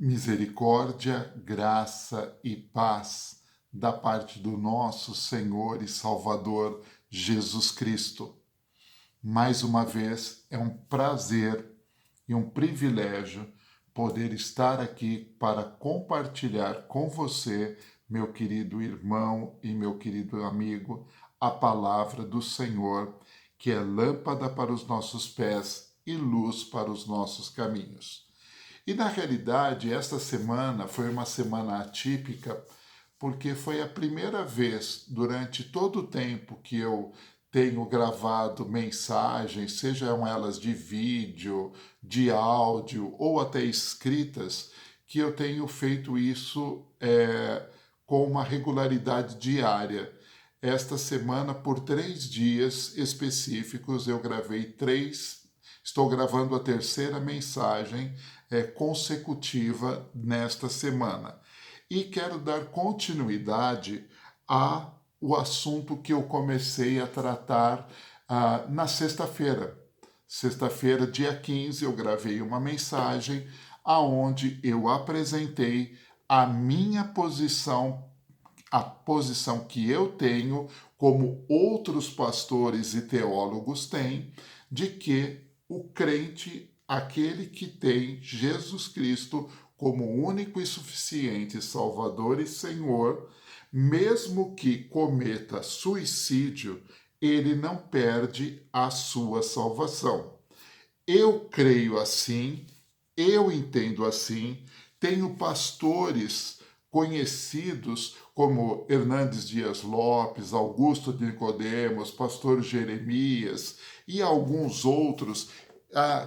Misericórdia, graça e paz da parte do nosso Senhor e Salvador Jesus Cristo. Mais uma vez, é um prazer e um privilégio poder estar aqui para compartilhar com você, meu querido irmão e meu querido amigo, a palavra do Senhor, que é lâmpada para os nossos pés e luz para os nossos caminhos. E na realidade, esta semana foi uma semana atípica, porque foi a primeira vez durante todo o tempo que eu tenho gravado mensagens, sejam elas de vídeo, de áudio ou até escritas, que eu tenho feito isso com uma regularidade diária. Esta semana, por 3 dias específicos, eu gravei estou gravando a terceira mensagem consecutiva nesta semana. E quero dar continuidade ao assunto que eu comecei a tratar na sexta-feira. Sexta-feira, dia 15, eu gravei uma mensagem aonde eu apresentei a minha posição, a posição que eu tenho, como outros pastores e teólogos têm, de que o crente, aquele que tem Jesus Cristo como único e suficiente Salvador e Senhor, mesmo que cometa suicídio, ele não perde a sua salvação. Eu creio assim, eu entendo assim, tenho pastores conhecidos como Hernandes Dias Lopes, Augusto de Nicodemos, pastor Jeremias e alguns outros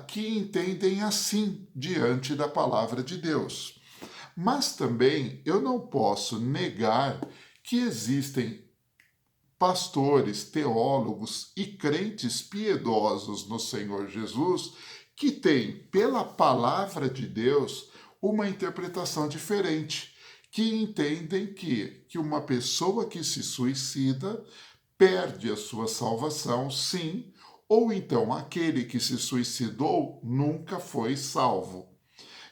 que entendem assim diante da palavra de Deus. Mas também eu não posso negar que existem pastores, teólogos e crentes piedosos no Senhor Jesus que têm, pela palavra de Deus, uma interpretação diferente, que entendem que uma pessoa que se suicida perde a sua salvação, sim, ou então aquele que se suicidou nunca foi salvo.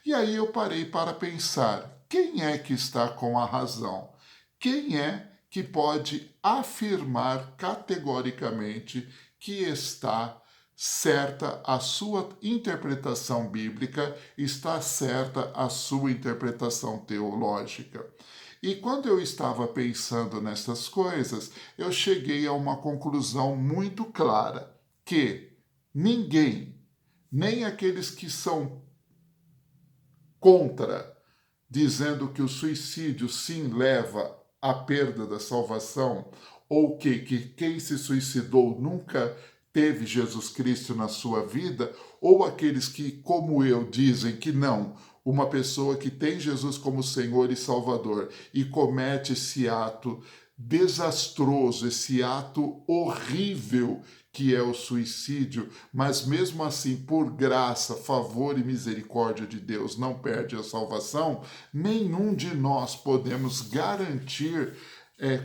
E aí eu parei para pensar, quem é que está com a razão? Quem é que pode afirmar categoricamente que está certa a sua interpretação bíblica, está certa a sua interpretação teológica? E quando eu estava pensando nessas coisas, eu cheguei a uma conclusão muito clara, que ninguém, nem aqueles que são contra, dizendo que o suicídio sim leva à perda da salvação, ou que quem se suicidou nunca teve Jesus Cristo na sua vida, ou aqueles que, como eu, dizem que não, uma pessoa que tem Jesus como Senhor e Salvador e comete esse ato desastroso, esse ato horrível que é o suicídio, mas mesmo assim, por graça, favor e misericórdia de Deus, não perde a salvação, nenhum de nós podemos garantir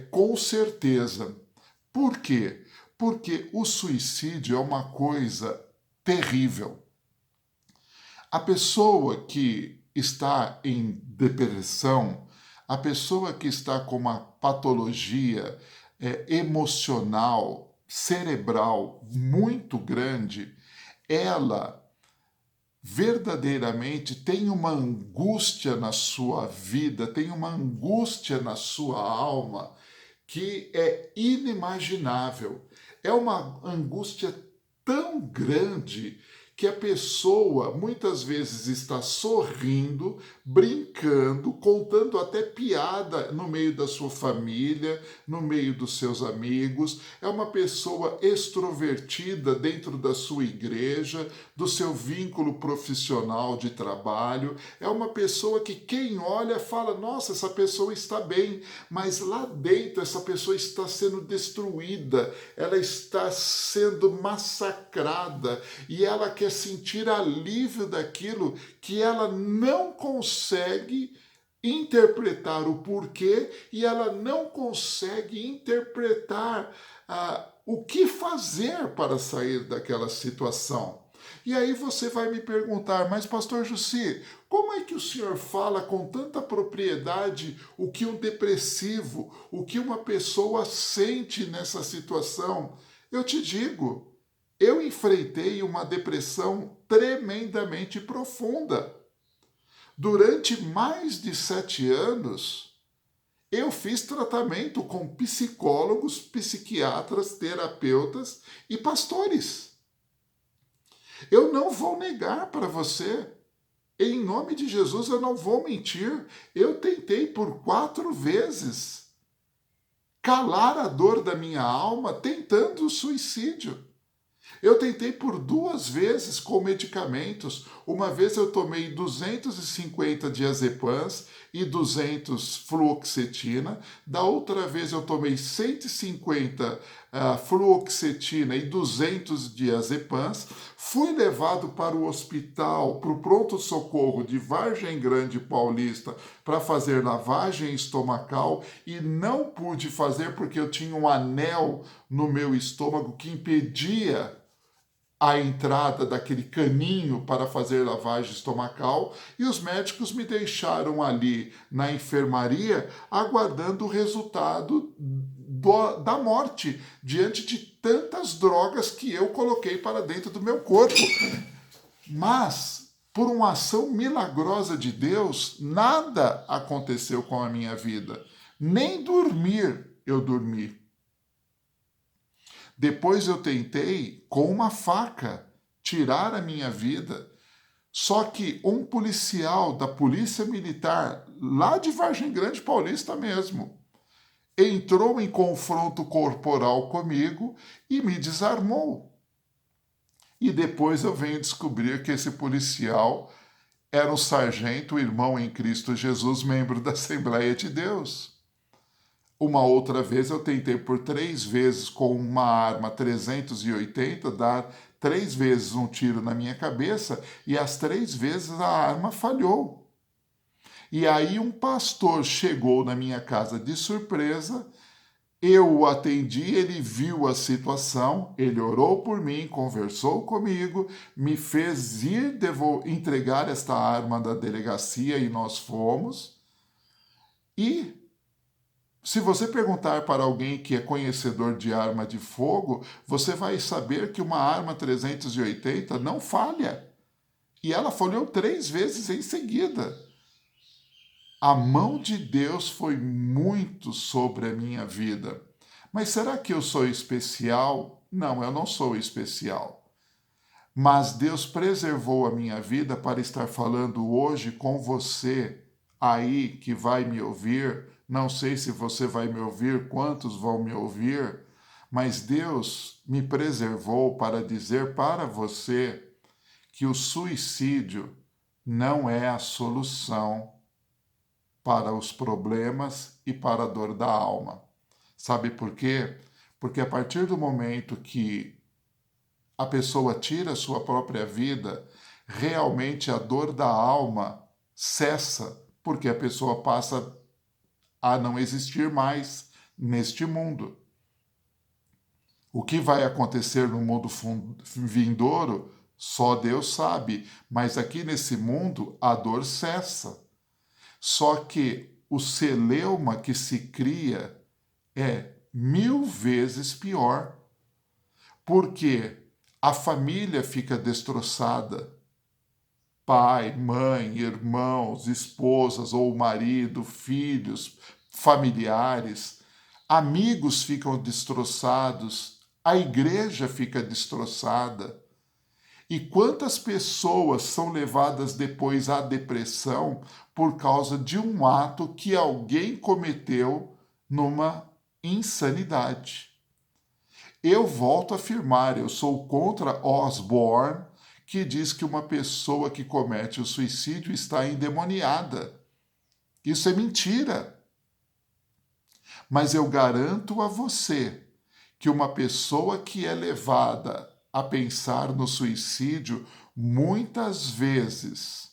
com certeza. Por quê? Porque o suicídio é uma coisa terrível. A pessoa que está em depressão, a pessoa que está com uma patologia emocional, cerebral muito grande, ela verdadeiramente tem uma angústia na sua vida, tem uma angústia na sua alma que é inimaginável. É uma angústia tão grande que a pessoa muitas vezes está sorrindo, brincando, contando até piada no meio da sua família, no meio dos seus amigos. É uma pessoa extrovertida dentro da sua igreja, do seu vínculo profissional de trabalho. É uma pessoa que quem olha fala, nossa, essa pessoa está bem, mas lá dentro essa pessoa está sendo destruída, ela está sendo massacrada e ela quer sentir alívio daquilo que ela não consegue interpretar o porquê e ela não consegue interpretar o que fazer para sair daquela situação. E aí você vai me perguntar, mas pastor Jussi, como é que o senhor fala com tanta propriedade o que um depressivo, o que uma pessoa sente nessa situação? Eu te digo, eu enfrentei uma depressão tremendamente profunda. Durante mais de 7 anos, eu fiz tratamento com psicólogos, psiquiatras, terapeutas e pastores. Eu não vou negar para você, em nome de Jesus, eu não vou mentir. Eu tentei por 4 vezes calar a dor da minha alma tentando o suicídio. Eu tentei por 2 vezes com medicamentos. Uma vez eu tomei 250 diazepams e 200 fluoxetina. Da outra vez eu tomei 150 fluoxetina e 200 diazepams. Fui levado para o hospital, para o pronto-socorro de Vargem Grande Paulista, para fazer lavagem estomacal e não pude fazer porque eu tinha um anel no meu estômago que impedia a entrada daquele caninho para fazer lavagem estomacal e os médicos me deixaram ali na enfermaria aguardando o resultado da morte diante de tantas drogas que eu coloquei para dentro do meu corpo. Mas, por uma ação milagrosa de Deus, nada aconteceu com a minha vida. Nem dormir eu dormi. Depois eu tentei, com uma faca, tirar a minha vida. Só que um policial da Polícia Militar, lá de Vargem Grande Paulista mesmo, entrou em confronto corporal comigo e me desarmou. E depois eu venho descobrir que esse policial era um sargento, irmão em Cristo Jesus, membro da Assembleia de Deus. Uma outra vez eu tentei por 3 vezes com uma arma 380 dar 3 vezes um tiro na minha cabeça e as 3 vezes a arma falhou. E aí um pastor chegou na minha casa de surpresa, eu o atendi, ele viu a situação, ele orou por mim, conversou comigo, me fez ir entregar esta arma da delegacia e nós fomos. E se você perguntar para alguém que é conhecedor de arma de fogo, você vai saber que uma arma 380 não falha. E ela falhou 3 vezes em seguida. A mão de Deus foi muito sobre a minha vida. Mas será que eu sou especial? Não, eu não sou especial. Mas Deus preservou a minha vida para estar falando hoje com você aí que vai me ouvir. Não sei se você vai me ouvir, quantos vão me ouvir, mas Deus me preservou para dizer para você que o suicídio não é a solução para os problemas e para a dor da alma. Sabe por quê? Porque a partir do momento que a pessoa tira a sua própria vida, realmente a dor da alma cessa, porque a pessoa passa a não existir mais neste mundo. O que vai acontecer no mundo vindouro, só Deus sabe, mas aqui nesse mundo a dor cessa. Só que o celeuma que se cria é 1000 vezes pior, porque a família fica destroçada. Pai, mãe, irmãos, esposas ou marido, filhos, familiares, amigos ficam destroçados, a igreja fica destroçada. E quantas pessoas são levadas depois à depressão por causa de um ato que alguém cometeu numa insanidade? Eu volto a afirmar, eu sou contra Osborne, que diz que uma pessoa que comete o suicídio está endemoniada. Isso é mentira. Mas eu garanto a você que uma pessoa que é levada a pensar no suicídio muitas vezes,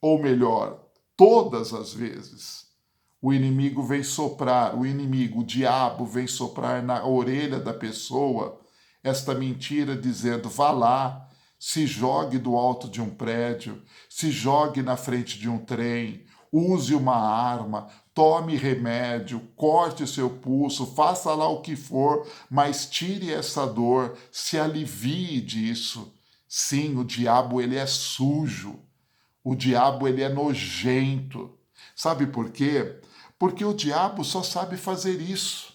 ou melhor, todas as vezes, o inimigo vem soprar, o diabo vem soprar na orelha da pessoa esta mentira dizendo: vá lá, se jogue do alto de um prédio, se jogue na frente de um trem, use uma arma, tome remédio, corte o seu pulso, faça lá o que for, mas tire essa dor, se alivie disso. Sim, o diabo ele é sujo, o diabo ele é nojento. Sabe por quê? Porque o diabo só sabe fazer isso.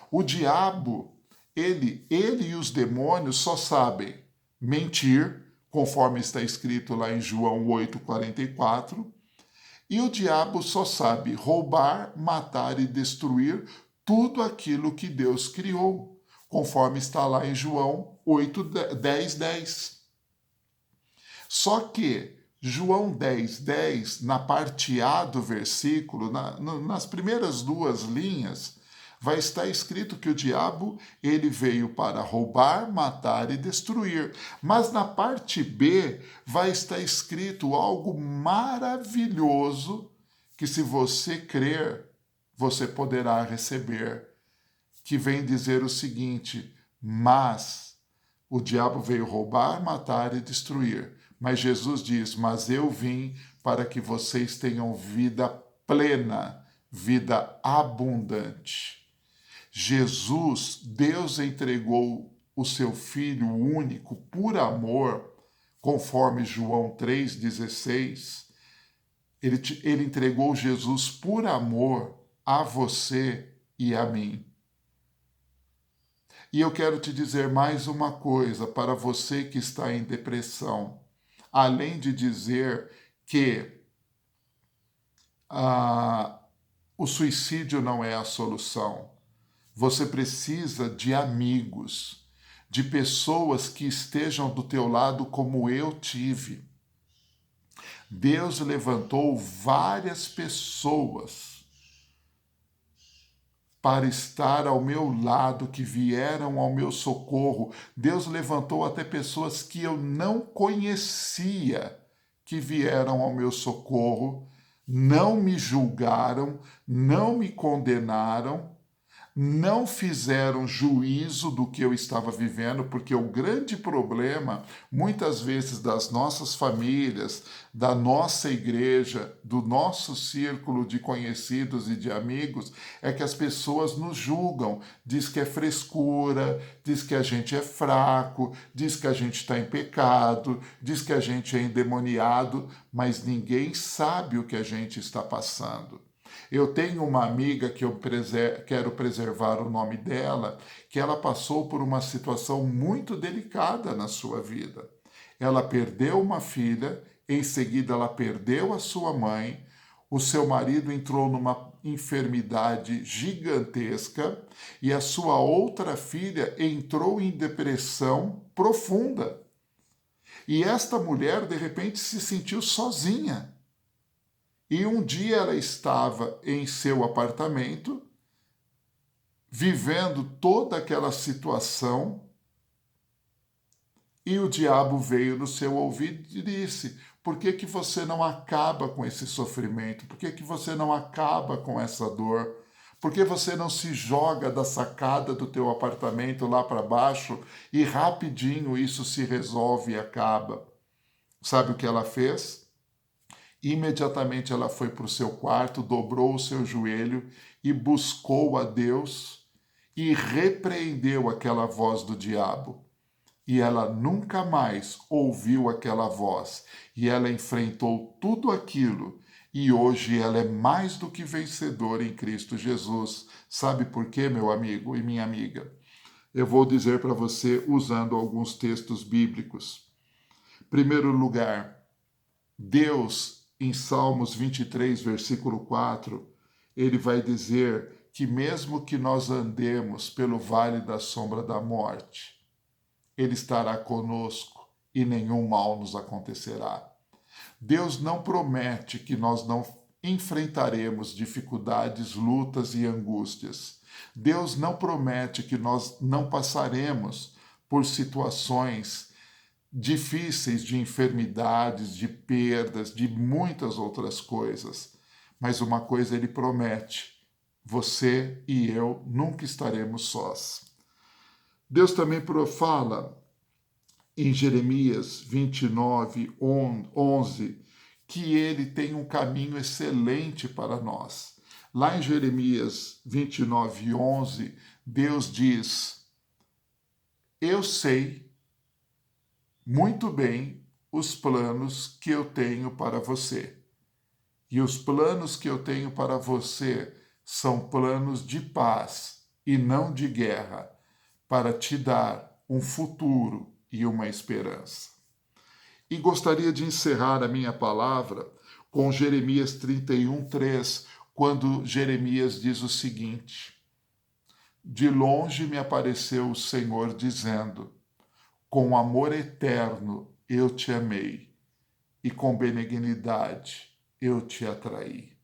O diabo, ele e os demônios só sabem mentir, conforme está escrito lá em João 8,44, e o diabo só sabe roubar, matar e destruir tudo aquilo que Deus criou, conforme está lá em João 8:10. Só que João 10:10, na parte A do versículo, nas primeiras duas linhas, vai estar escrito que o diabo ele veio para roubar, matar e destruir. Mas na parte B vai estar escrito algo maravilhoso que, se você crer, você poderá receber, que vem dizer o seguinte: mas o diabo veio roubar, matar e destruir. Mas Jesus diz: mas eu vim para que vocês tenham vida plena, vida abundante. Jesus, Deus entregou o seu Filho único por amor, conforme João 3,16. Ele entregou Jesus por amor a você e a mim. E eu quero te dizer mais uma coisa para você que está em depressão. Além de dizer que o suicídio não é a solução, você precisa de amigos, de pessoas que estejam do teu lado como eu tive. Deus levantou várias pessoas para estar ao meu lado, que vieram ao meu socorro. Deus levantou até pessoas que eu não conhecia, que vieram ao meu socorro, não me julgaram, não me condenaram, não fizeram juízo do que eu estava vivendo, porque o grande problema, muitas vezes, das nossas famílias, da nossa igreja, do nosso círculo de conhecidos e de amigos, é que as pessoas nos julgam, diz que é frescura, diz que a gente é fraco, diz que a gente está em pecado, diz que a gente é endemoniado, mas ninguém sabe o que a gente está passando. Eu tenho uma amiga que eu quero preservar o nome dela, que ela passou por uma situação muito delicada na sua vida. Ela perdeu uma filha, em seguida ela perdeu a sua mãe, o seu marido entrou numa enfermidade gigantesca e a sua outra filha entrou em depressão profunda. E esta mulher, de repente, se sentiu sozinha. E um dia ela estava em seu apartamento, vivendo toda aquela situação, e o diabo veio no seu ouvido e disse: por que que você não acaba com esse sofrimento? Por que que você não acaba com essa dor? Por que você não se joga da sacada do teu apartamento lá para baixo e rapidinho isso se resolve e acaba? Sabe o que ela fez? Imediatamente ela foi para o seu quarto, dobrou o seu joelho e buscou a Deus e repreendeu aquela voz do diabo. E ela nunca mais ouviu aquela voz. E ela enfrentou tudo aquilo. E hoje ela é mais do que vencedora em Cristo Jesus. Sabe por quê, meu amigo e minha amiga? Eu vou dizer para você usando alguns textos bíblicos. Em primeiro lugar, Deus, em Salmos 23, versículo 4, ele vai dizer que mesmo que nós andemos pelo vale da sombra da morte, ele estará conosco e nenhum mal nos acontecerá. Deus não promete que nós não enfrentaremos dificuldades, lutas e angústias. Deus não promete que nós não passaremos por situações difíceis de enfermidades, de perdas, de muitas outras coisas. Mas uma coisa ele promete: você e eu nunca estaremos sós. Deus também fala em Jeremias 29, 11, que ele tem um caminho excelente para nós. Lá em Jeremias 29, 11, Deus diz: eu sei muito bem os planos que eu tenho para você. E os planos que eu tenho para você são planos de paz e não de guerra, para te dar um futuro e uma esperança. E gostaria de encerrar a minha palavra com Jeremias 31, 3, quando Jeremias diz o seguinte: de longe me apareceu o Senhor dizendo: com amor eterno eu te amei, e com benignidade eu te atraí.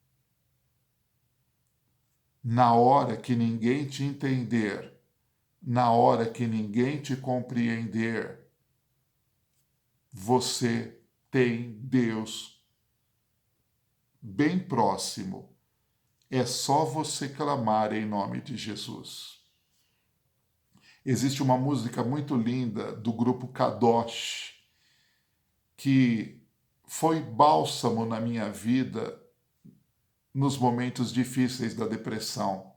Na hora que ninguém te entender, na hora que ninguém te compreender, você tem Deus bem próximo. É só você clamar em nome de Jesus. Existe uma música muito linda do grupo Kadosh, que foi bálsamo na minha vida nos momentos difíceis da depressão.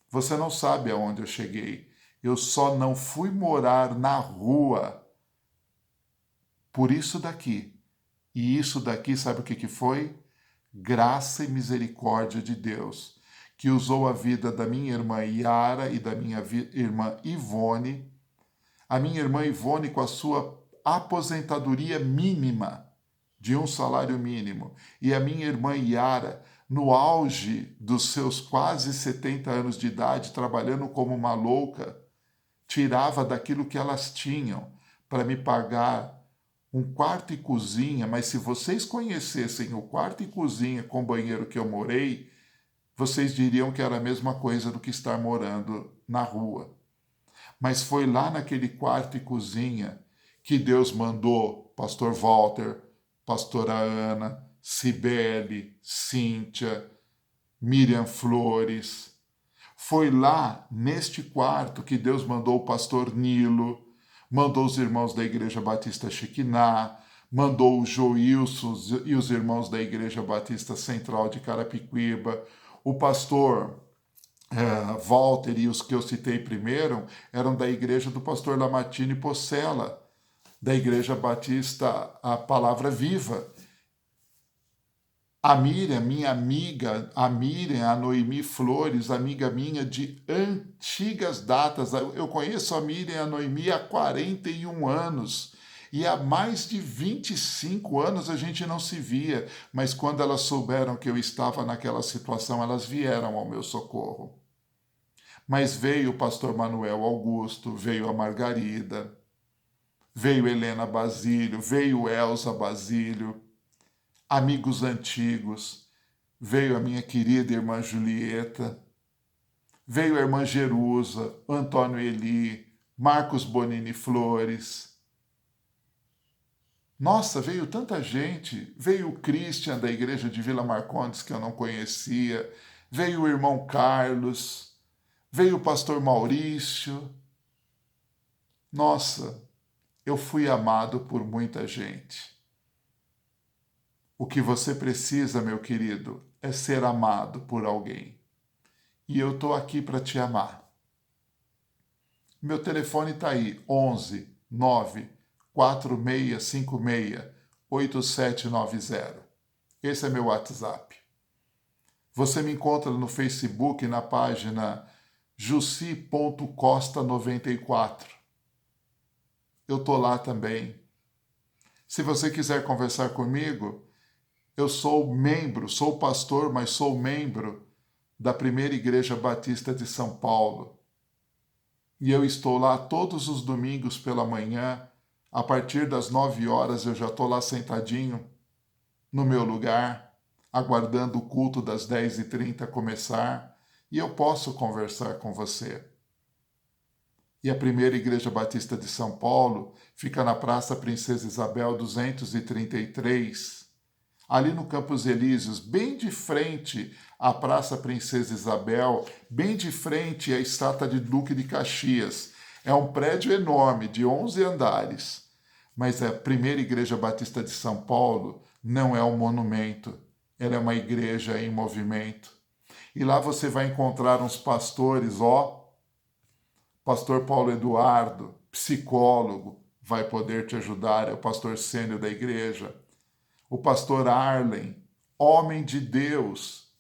Você não sabe aonde eu cheguei. Eu só não fui morar na rua por isso daqui. E isso daqui, sabe o que foi? Graça e misericórdia de Deus, que usou a vida da minha irmã Yara e da minha irmã Ivone. A minha irmã Ivone, com a sua aposentadoria mínima, de um salário mínimo, e a minha irmã Yara, no auge dos seus quase 70 anos de idade, trabalhando como uma louca, tirava daquilo que elas tinham para me pagar um quarto e cozinha, mas se vocês conhecessem o quarto e cozinha com banheiro que eu morei, vocês diriam que era a mesma coisa do que estar morando na rua. Mas foi lá naquele quarto e cozinha que Deus mandou pastor Walter, pastora Ana, Cibele, Cíntia, Miriam Flores. Foi lá, neste quarto, que Deus mandou o pastor Nilo, mandou os irmãos da Igreja Batista Chiquiná, mandou o Joilson e os irmãos da Igreja Batista Central de Carapicuíba, o pastor Walter e os que eu citei primeiro eram da igreja do pastor Lamartine Pocella, da Igreja Batista A Palavra Viva. A Miriam, minha amiga, a Miriam, a Noemi Flores, amiga minha de antigas datas. Eu conheço a Miriam e a Noemi há 41 anos. E há mais de 25 anos a gente não se via. Mas quando elas souberam que eu estava naquela situação, elas vieram ao meu socorro. Mas veio o pastor Manuel Augusto, veio a Margarida, veio Helena Basílio, veio Elza Basílio, amigos antigos, veio a minha querida irmã Julieta, veio a irmã Jerusa, Antônio Eli, Marcos Bonini Flores. Nossa, veio tanta gente. Veio o Christian da igreja de Vila Marcondes, que eu não conhecia, veio o irmão Carlos, veio o pastor Maurício. Nossa, eu fui amado por muita gente. O que você precisa, meu querido, é ser amado por alguém. E eu estou aqui para te amar. Meu telefone está aí, 11 9 4656 8790. Esse é meu WhatsApp. Você me encontra no Facebook na página jussi.costa94. Eu estou lá também. Se você quiser conversar comigo, eu sou membro, sou pastor, mas sou membro da Primeira Igreja Batista de São Paulo. E eu estou lá todos os domingos pela manhã, a partir das 9 horas eu já estou lá sentadinho no meu lugar, aguardando o culto das 10h30 começar, e eu posso conversar com você. E a Primeira Igreja Batista de São Paulo fica na Praça Princesa Isabel 233, ali no Campos Elíseos, bem de frente à Praça Princesa Isabel, bem de frente à estátua de Duque de Caxias. É um prédio enorme, de 11 andares. mas a primeira Igreja Batista de São Paulo não é um monumento, ela é uma igreja em movimento. E lá você vai encontrar uns pastores, pastor Paulo Eduardo, psicólogo, vai poder te ajudar, é o pastor sênior da igreja. O pastor Arlen, homem de Deus,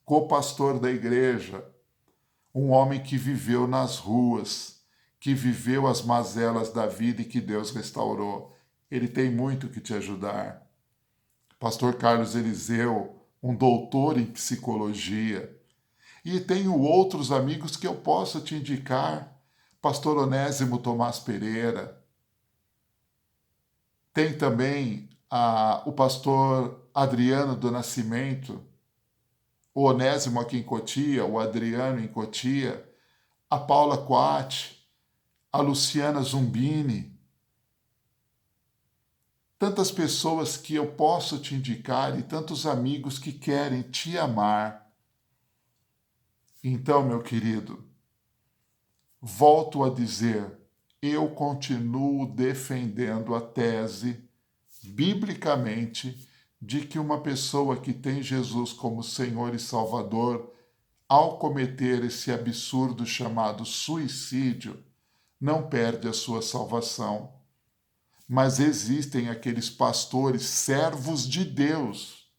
co-pastor da igreja, um homem que viveu nas ruas, que viveu as mazelas da vida e que Deus restaurou. Ele tem muito que te ajudar. Pastor Carlos Eliseu, um doutor em psicologia. E tenho outros amigos que eu posso te indicar. Pastor Onésimo Tomás Pereira. Tem também o pastor Adriano do Nascimento, o Onésimo aqui em Cotia, o Adriano em Cotia, a Paula Coate, a Luciana Zumbini. Tantas pessoas que eu posso te indicar e tantos amigos que querem te amar. Então, meu querido, volto a dizer, eu continuo defendendo a tese, biblicamente, de que uma pessoa que tem Jesus como Senhor e Salvador, ao cometer esse absurdo chamado suicídio, não perde a sua salvação. Mas existem aqueles pastores, servos de Deus,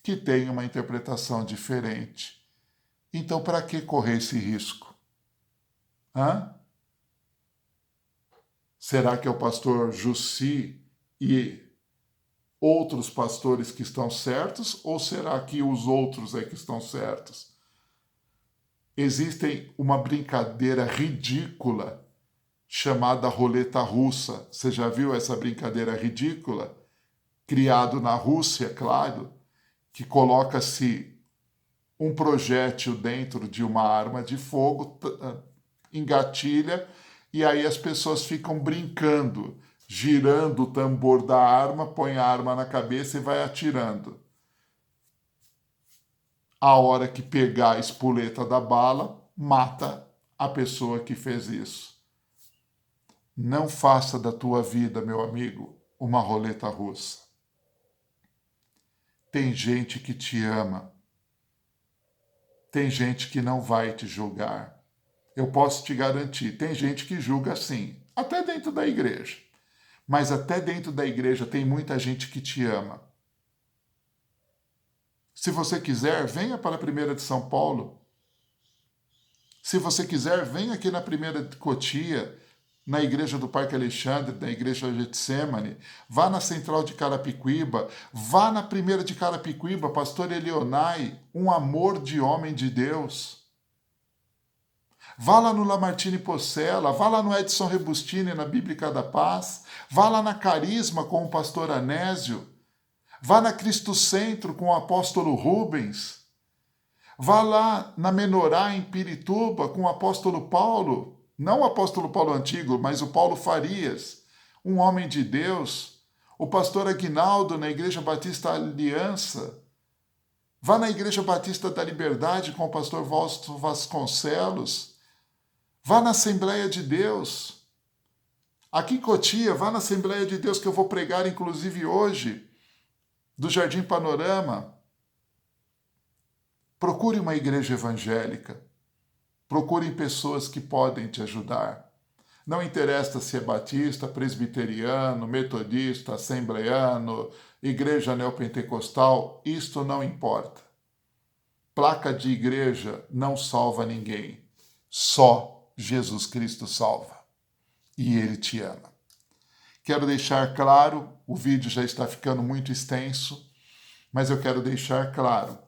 que têm uma interpretação diferente. Então, para que correr esse risco? Hã? Será que é o pastor Jussi e outros pastores que estão certos? Ou será que os outros é que estão certos? Existem uma brincadeira ridícula chamada roleta russa. Você já viu essa brincadeira ridícula? Criado na Rússia, claro, que coloca-se um projétil dentro de uma arma de fogo, engatilha, e aí as pessoas ficam brincando, girando o tambor da arma, põe a arma na cabeça e vai atirando. A hora que pegar a espoleta da bala, mata a pessoa que fez isso. Não faça da tua vida, meu amigo, uma roleta russa. Tem gente que te ama. Tem gente que não vai te julgar. Eu posso te garantir, tem gente que julga sim, até dentro da igreja. Mas até dentro da igreja tem muita gente que te ama. Se você quiser, venha para a primeira de São Paulo. Se você quiser, venha aqui na primeira de Cotia, na igreja do Parque Alexandre, na igreja Getsemane, vá na central de Carapicuíba, vá na primeira de Carapicuíba, pastor Elionai, um amor de homem de Deus. Vá lá no Lamartine Pocella, vá lá no Edson Rebustini, na Bíblica da Paz, vá lá na Carisma com o pastor Anésio, vá na Cristo Centro com o apóstolo Rubens, vá lá na Menorá, em Pirituba, com o apóstolo Paulo, não o apóstolo Paulo antigo, mas o Paulo Farias, um homem de Deus, o pastor Aguinaldo na Igreja Batista Aliança, vá na Igreja Batista da Liberdade com o pastor Valsto Vasconcelos, vá na Assembleia de Deus. Aqui em Cotia, vá na Assembleia de Deus que eu vou pregar, inclusive hoje, do Jardim Panorama. Procure uma igreja evangélica. Procure pessoas que podem te ajudar. Não interessa se é batista, presbiteriano, metodista, assembleano, igreja neopentecostal, isto não importa. Placa de igreja não salva ninguém. Só Jesus Cristo salva. E Ele te ama. Quero deixar claro, o vídeo já está ficando muito extenso, mas eu quero deixar claro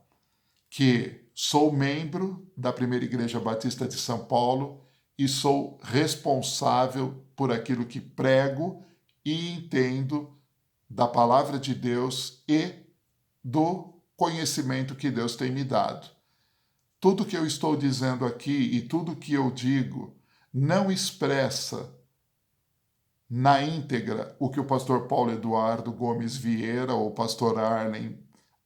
que sou membro da Primeira Igreja Batista de São Paulo e sou responsável por aquilo que prego e entendo da palavra de Deus e do conhecimento que Deus tem me dado. Tudo que eu estou dizendo aqui e tudo que eu digo não expressa na íntegra o que o pastor Paulo Eduardo Gomes Vieira ou o pastor Arlen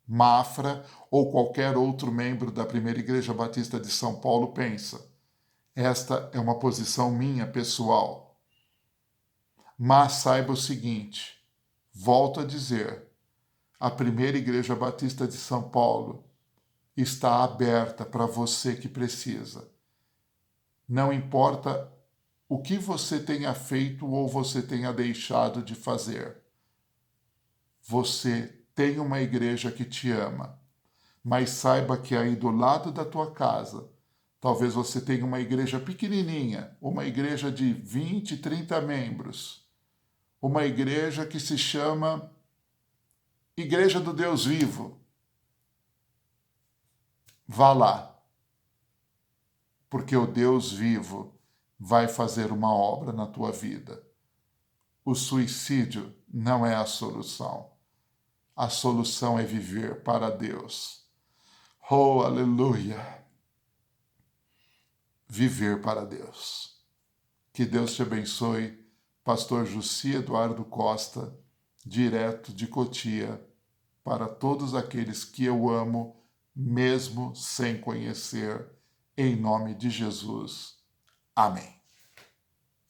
Mafra ou qualquer outro membro da Primeira Igreja Batista de São Paulo pensa. Esta é uma posição minha pessoal. Mas saiba o seguinte, volto a dizer, a primeira Igreja Batista de São Paulo está aberta para você que precisa. Não importa o que você tenha feito ou você tenha deixado de fazer. Você tem uma igreja que te ama, mas saiba que aí do lado da tua casa, talvez você tenha uma igreja pequenininha, uma igreja de 20, 30 membros, uma igreja que se chama Igreja do Deus Vivo. Vá lá, porque o Deus vivo vai fazer uma obra na tua vida. O suicídio não é a solução. A solução é viver para Deus. Oh, aleluia! Viver para Deus. Que Deus te abençoe. Pastor Jussi Eduardo Costa, direto de Cotia, para todos aqueles que eu amo, mesmo sem conhecer, em nome de Jesus. Amém.